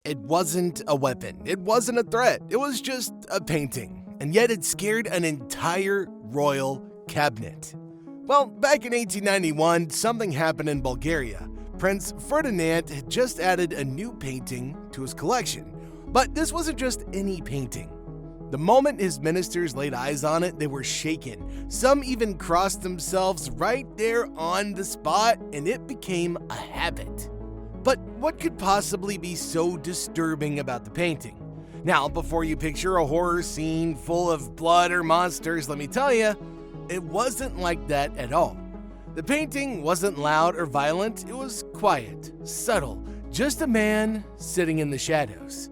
It wasn't a weapon, it wasn't a threat, it was just a painting, and yet it scared an entire royal cabinet. Well, back in 1891, something happened in Bulgaria. Prince Ferdinand had just added a new painting to his collection. But this wasn't just any painting. The moment his ministers laid eyes on it, they were shaken. Some even crossed themselves right there on the spot, and it became a habit. But what could possibly be so disturbing about the painting? Now, before you picture a horror scene full of blood or monsters, let me tell you, it wasn't like that at all. The painting wasn't loud or violent, it was quiet, subtle, just a man sitting in the shadows.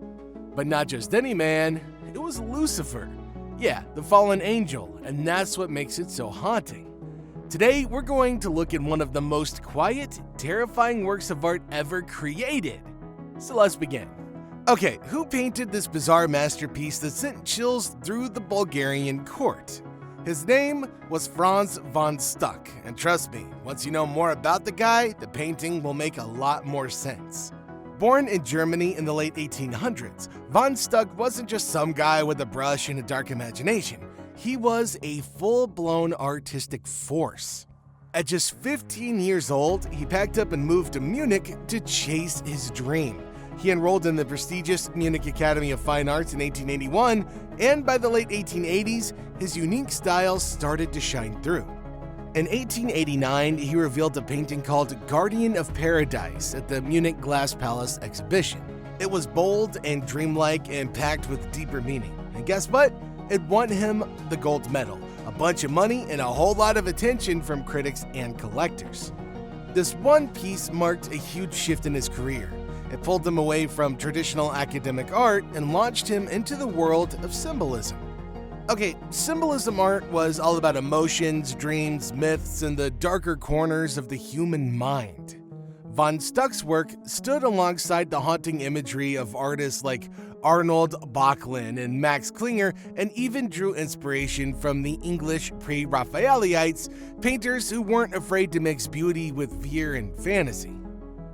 But not just any man, it was Lucifer. Yeah, the fallen angel, and that's what makes it so haunting. Today, we're going to look at one of the most quiet, terrifying works of art ever created. So let's begin. Okay, who painted this bizarre masterpiece that sent chills through the Bulgarian court? His name was Franz von Stuck, and trust me, once you know more about the guy, the painting will make a lot more sense. Born in Germany in the late 1800s, von Stuck wasn't just some guy with a brush and a dark imagination. He was a full-blown artistic force. At just 15 years old, he packed up and moved to Munich to chase his dream. He enrolled in the prestigious Munich Academy of Fine Arts in 1881, and by the late 1880s, his unique style started to shine through. In 1889, he revealed a painting called Guardian of Paradise at the Munich Glass Palace exhibition. It was bold and dreamlike and packed with deeper meaning. And guess what? It won him the gold medal, a bunch of money, and a whole lot of attention from critics and collectors. This one piece marked a huge shift in his career. It pulled him away from traditional academic art and launched him into the world of symbolism. Okay, symbolism art was all about emotions, dreams, myths, and the darker corners of the human mind. Von Stuck's work stood alongside the haunting imagery of artists like Arnold Böcklin and Max Klinger, and even drew inspiration from the English pre-Raphaelites, painters who weren't afraid to mix beauty with fear and fantasy.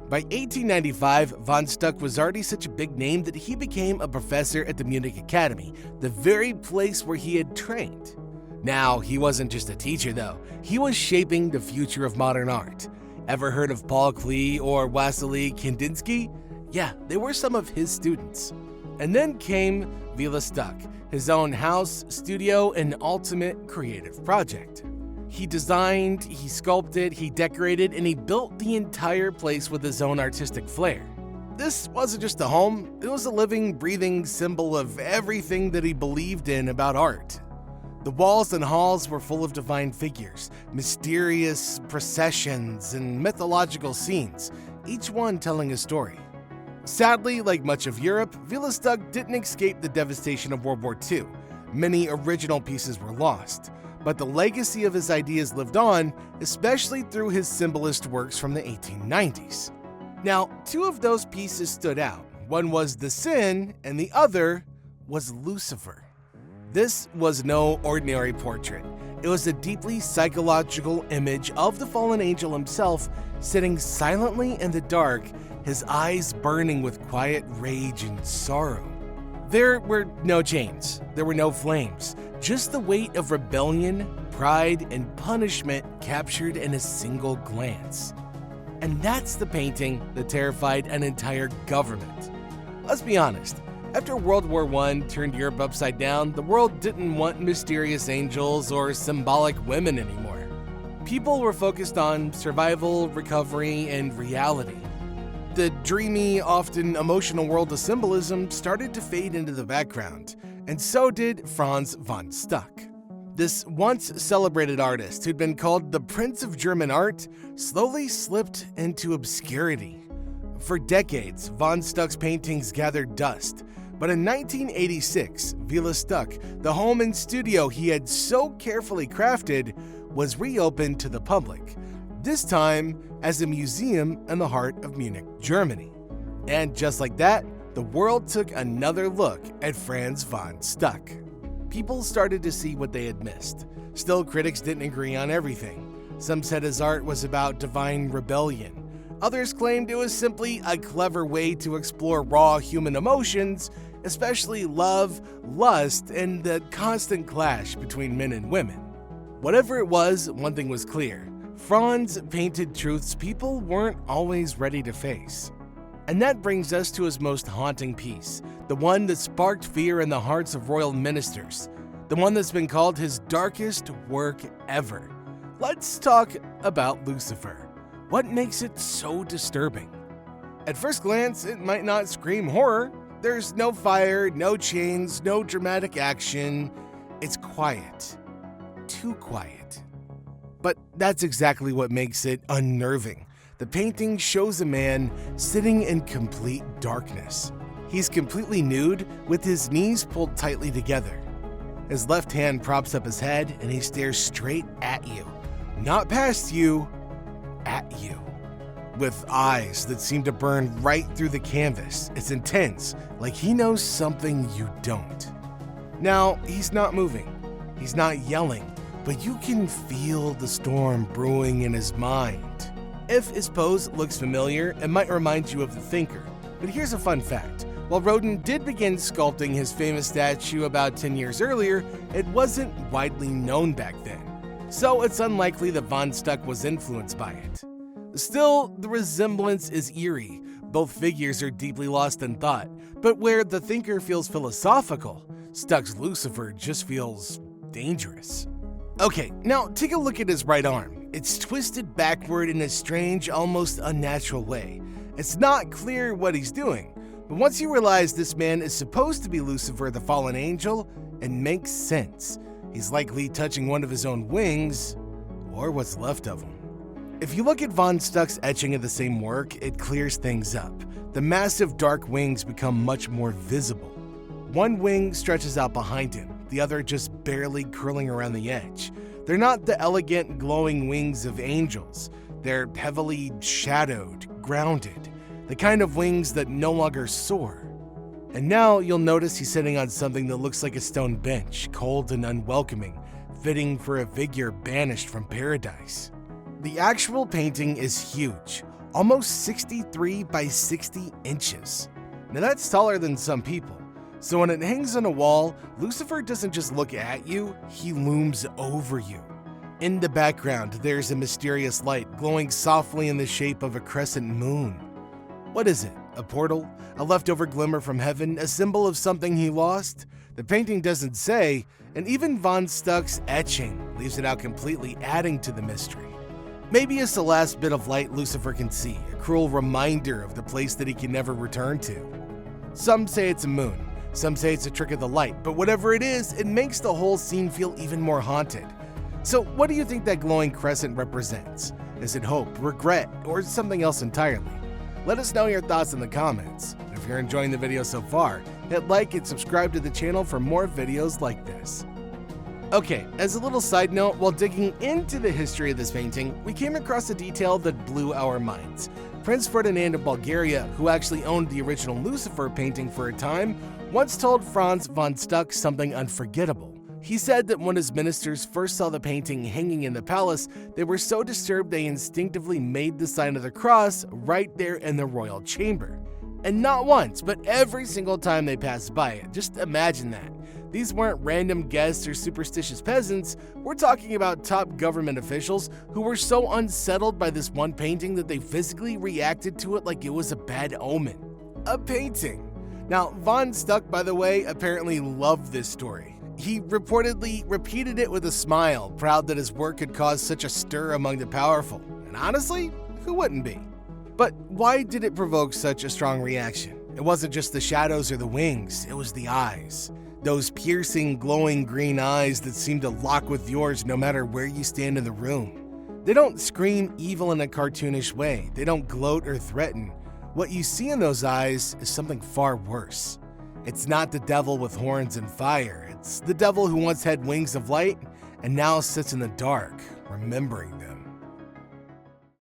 By 1895, von Stuck was already such a big name that he became a professor at the Munich Academy, the very place where he had trained. Now, he wasn't just a teacher though, he was shaping the future of modern art. Ever heard of Paul Klee or Wassily Kandinsky? Yeah, they were some of his students. And then came Villa Stuck, his own house, studio, and ultimate creative project. He designed, he sculpted, he decorated, and he built the entire place with his own artistic flair. This wasn't just a home, it was a living, breathing symbol of everything that he believed in about art. The walls and halls were full of divine figures, mysterious processions, and mythological scenes, each one telling a story. Sadly, like much of Europe, Villa Stuck didn't escape the devastation of World War II. Many original pieces were lost, but the legacy of his ideas lived on, especially through his symbolist works from the 1890s. Now, two of those pieces stood out. One was the Sin, and the other was Lucifer. This was no ordinary portrait. It was a deeply psychological image of the fallen angel himself, sitting silently in the dark, his eyes burning with quiet rage and sorrow. There were no chains, there were no flames, just the weight of rebellion, pride, and punishment captured in a single glance. And that's the painting that terrified an entire government. Let's be honest, after World War I turned Europe upside down, the world didn't want mysterious angels or symbolic women anymore. People were focused on survival, recovery, and reality. The dreamy, often emotional world of symbolism started to fade into the background, and so did Franz von Stuck. This once celebrated artist, who'd been called the Prince of German Art, slowly slipped into obscurity. For decades, von Stuck's paintings gathered dust, but in 1986, Villa Stuck, the home and studio he had so carefully crafted, was reopened to the public, this time as a museum in the heart of Munich, Germany. And just like that, the world took another look at Franz von Stuck. People started to see what they had missed. Still, critics didn't agree on everything. Some said his art was about divine rebellion. Others claimed it was simply a clever way to explore raw human emotions, especially love, lust, and the constant clash between men and women. Whatever it was, one thing was clear. Franz painted truths people weren't always ready to face. And that brings us to his most haunting piece, the one that sparked fear in the hearts of royal ministers, the one that's been called his darkest work ever. Let's talk about Lucifer. What makes it so disturbing? At first glance, it might not scream horror. There's no fire, no chains, no dramatic action. It's quiet. Too quiet. But that's exactly what makes it unnerving. The painting shows a man sitting in complete darkness. He's completely nude with his knees pulled tightly together. His left hand props up his head and he stares straight at you. Not past you, at you. With eyes that seem to burn right through the canvas. It's intense, like he knows something you don't. Now, he's not moving. He's not yelling, but you can feel the storm brewing in his mind. If his pose looks familiar, it might remind you of the thinker. But here's a fun fact. While Rodin did begin sculpting his famous statue about 10 years earlier, it wasn't widely known back then. So it's unlikely that von Stuck was influenced by it. Still, the resemblance is eerie. Both figures are deeply lost in thought, but where the thinker feels philosophical, Stuck's Lucifer just feels dangerous. Okay, now take a look at his right arm. It's twisted backward in a strange, almost unnatural way. It's not clear what he's doing, but once you realize this man is supposed to be Lucifer, the fallen angel, it makes sense. He's likely touching one of his own wings, or what's left of him. If you look at von Stuck's etching of the same work, it clears things up. The massive dark wings become much more visible. One wing stretches out behind him, the other just barely curling around the edge. They're not the elegant, glowing wings of angels. They're heavily shadowed, grounded, the kind of wings that no longer soar. And now you'll notice he's sitting on something that looks like a stone bench, cold and unwelcoming, fitting for a figure banished from paradise. The actual painting is huge, almost 63 by 60 inches. Now that's taller than some people. So when it hangs on a wall, Lucifer doesn't just look at you, he looms over you. In the background, there's a mysterious light glowing softly in the shape of a crescent moon. What is it? A portal? A leftover glimmer from heaven? A symbol of something he lost? The painting doesn't say, and even von Stuck's etching leaves it out completely, adding to the mystery. Maybe it's the last bit of light Lucifer can see, a cruel reminder of the place that he can never return to. Some say it's a moon, some say it's a trick of the light, but whatever it is, it makes the whole scene feel even more haunted. So what do you think that glowing crescent represents? Is it hope, regret, or something else entirely? Let us know your thoughts in the comments. And if you're enjoying the video so far, hit like and subscribe to the channel for more videos like this. Okay, as a little side note, while digging into the history of this painting, we came across a detail that blew our minds. Prince Ferdinand of Bulgaria, who actually owned the original Lucifer painting for a time, once told Franz von Stuck something unforgettable. He said that when his ministers first saw the painting hanging in the palace, they were so disturbed they instinctively made the sign of the cross right there in the royal chamber. And not once, but every single time they passed by it. Just imagine that. These weren't random guests or superstitious peasants. We're talking about top government officials who were so unsettled by this one painting that they physically reacted to it like it was a bad omen. A painting. Now, von Stuck, by the way, apparently loved this story. He reportedly repeated it with a smile, proud that his work could cause such a stir among the powerful. And honestly, who wouldn't be? But why did it provoke such a strong reaction? It wasn't just the shadows or the wings, it was the eyes. Those piercing, glowing green eyes that seem to lock with yours no matter where you stand in the room. They don't scream evil in a cartoonish way. They don't gloat or threaten. What you see in those eyes is something far worse. It's not the devil with horns and fire. It's the devil who once had wings of light and now sits in the dark, remembering them.